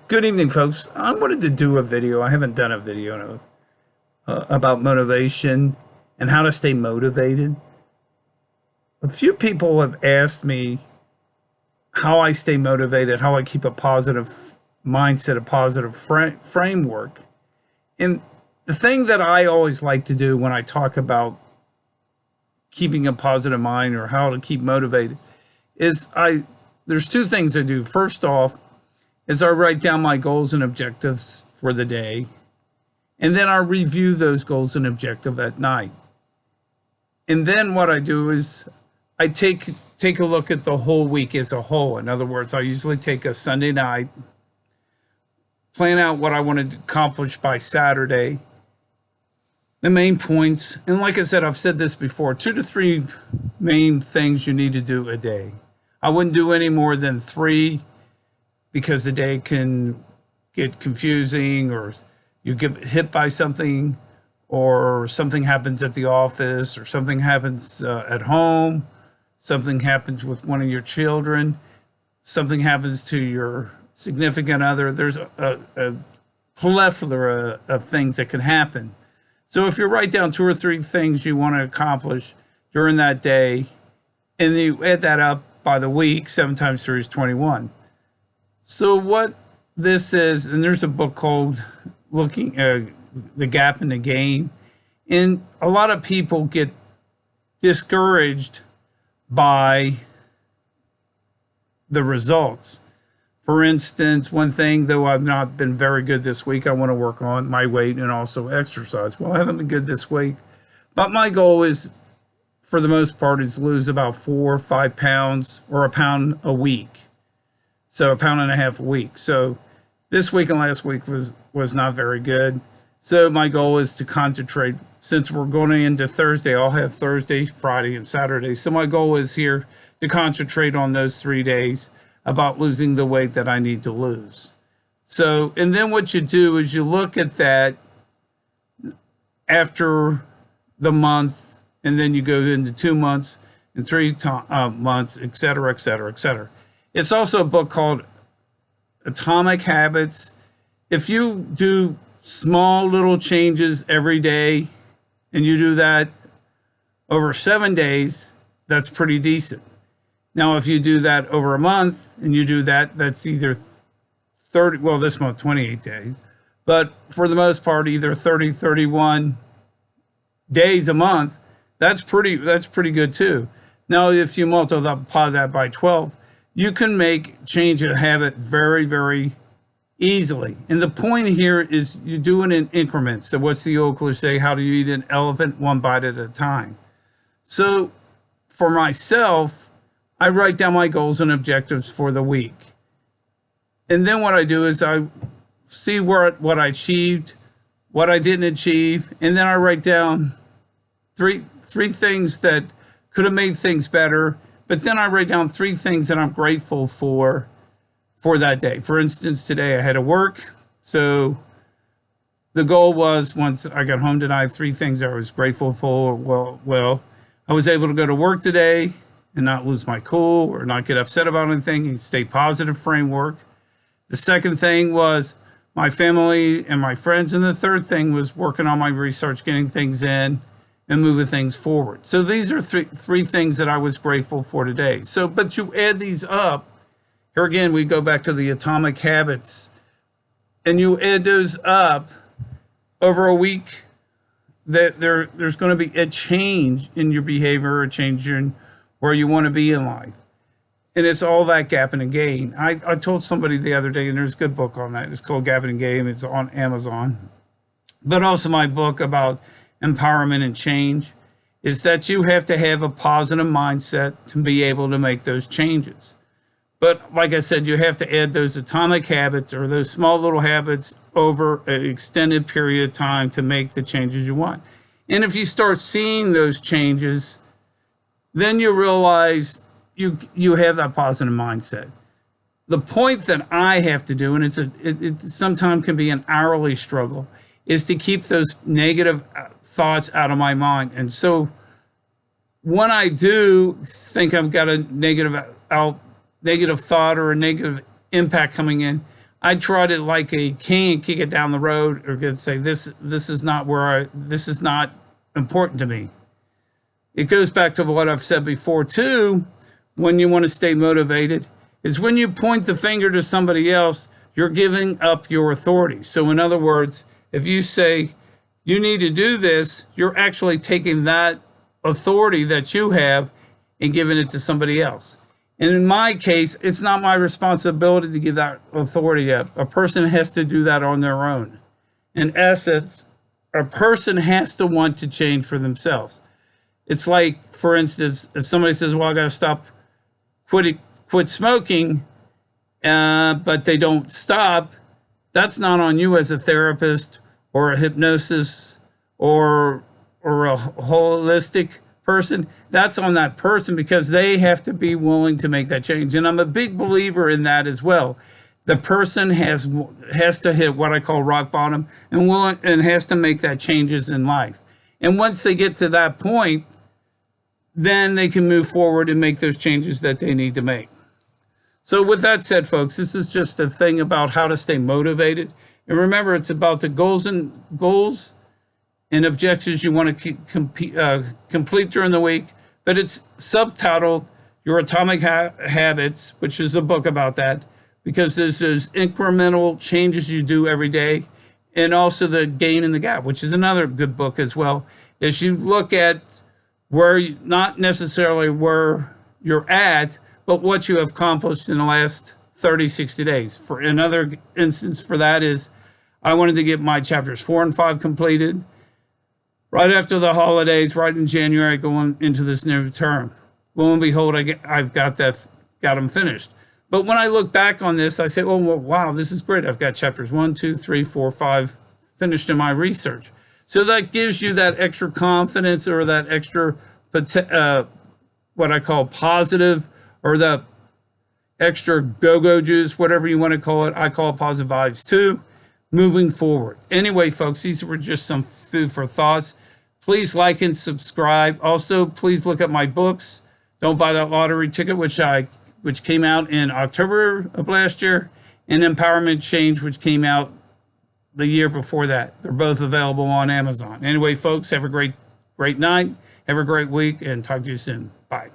Good evening, folks. I wanted to do a video. I haven't done a video about motivation and how to stay motivated. A few people have asked me how I stay motivated, how I keep a positive mindset, a positive framework. And the thing that I always like to do when I talk about keeping a positive mind or how to keep motivated is there's two things I do. First off, is I write down my goals and objectives for the day, and then I review those goals and objectives at night. And then what I do is I take a look at the whole week as a whole. In other words, I usually take a Sunday night, plan out what I want to accomplish by Saturday, the main points. And like I said, I've said this before, 2 to 3 main things you need to do a day. I wouldn't do any more than 3, because the day can get confusing, or you get hit by something, or something happens at the office, or something happens at home, something happens with one of your children, something happens to your significant other. There's a plethora of things that can happen. So if you write down 2 or 3 things you want to accomplish during that day, and then you add that up by the week, 7 times 3 is 21. So what this is, and there's a book called The Gap in the Gain, and a lot of people get discouraged by the results. For instance, one thing, though I've not been very good this week, I want to work on my weight and also exercise. Well, I haven't been good this week, but my goal is, for the most part, is lose about 4 or 5 pounds, or a pound a week. So 1.5 pounds a week. So this week and last week was not very good. So my goal is to concentrate. Since we're going into Thursday, I'll have Thursday, Friday, and Saturday. So my goal is here to concentrate on those 3 days about losing the weight that I need to lose. So, and then what you do is you look at that after the month, and then you go into 2 months and 3 months, et cetera, et cetera, et cetera. It's also a book called Atomic Habits. If you do small little changes every day, and you do that over 7 days, that's pretty decent. Now, if you do that over a month, and you do that, that's either 30, well, this month, 28 days. But for the most part, either 30, 31 days a month, that's pretty good too. Now, if you multiply that by 12, you can change a habit very, very easily. And the point here is you do it in increments. So what's the old cliche? How do you eat an elephant? 1 bite at a time. So for myself, I write down my goals and objectives for the week. And then what I do is I see what I achieved, what I didn't achieve, and then I write down three things that could have made things better. But then I write down 3 things that I'm grateful for that day. For instance, today I had to work. So the goal was, once I got home tonight, 3 things I was grateful for. Well, I was able to go to work today and not lose my cool or not get upset about anything, and stay positive framework. The second thing was my family and my friends. And the third thing was working on my research, getting things in, and moving things forward. So these are three things that I was grateful for today. So, but you add these up. Here again, we go back to the atomic habits, and you add those up over a week. That there's going to be a change in your behavior, a change in where you want to be in life. And it's all that gap in the gain. I told somebody the other day, and there's a good book on that. It's called Gap in the Game. It's on Amazon. But also my book about empowerment and change is that you have to have a positive mindset to be able to make those changes. But like I said, you have to add those atomic habits, or those small little habits, over an extended period of time to make the changes you want. And if you start seeing those changes, then you realize you have that positive mindset. The point that I have to do, and it sometimes can be an hourly struggle, is to keep those negative thoughts out of my mind. And so when I do think I've got a negative thought or a negative impact coming in, I treat it like a can, kick it down the road, or say this is not this is not important to me. It goes back to what I've said before too. When you want to stay motivated, is when you point the finger to somebody else, you're giving up your authority. So in other words, if you say you need to do this, you're actually taking that authority that you have and giving it to somebody else. And in my case, it's not my responsibility to give that authority up. A person has to do that on their own. In essence, a person has to want to change for themselves. It's like, for instance, if somebody says, well, I got to quit smoking, but they don't stop, that's not on you as a therapist or a hypnosis or a holistic person. That's on that person, because they have to be willing to make that change. And I'm a big believer in that as well. The person has to hit what I call rock bottom and has to make that changes in life. And once they get to that point, then they can move forward and make those changes that they need to make. So with that said, folks, this is just a thing about how to stay motivated. And remember, it's about the goals and objectives you want to complete during the week. But it's subtitled Your Atomic Habits, which is a book about that, because there's those incremental changes you do every day. And also the Gain in the Gap, which is another good book as well, as you look at not necessarily where you're at, but what you have accomplished in the last 30, 60 days. For another instance for that is, I wanted to get my chapters 4 and 5 completed right after the holidays, right in January, going into this new term. Lo and behold, I've got them finished. But when I look back on this, I say, oh, well, wow, this is great. I've got chapters 1, 2, 3, 4, 5 finished in my research. So that gives you that extra confidence, or that extra, what I call positive, or the extra go-go juice, whatever you want to call it. I call it positive vibes too, moving forward. Anyway, folks, these were just some food for thoughts. Please like and subscribe. Also, please look at my books. Don't Buy That Lottery Ticket, which came out in October of last year, and Empowerment Change, which came out the year before that. They're both available on Amazon. Anyway, folks, have a great night. Have a great week, and talk to you soon. Bye.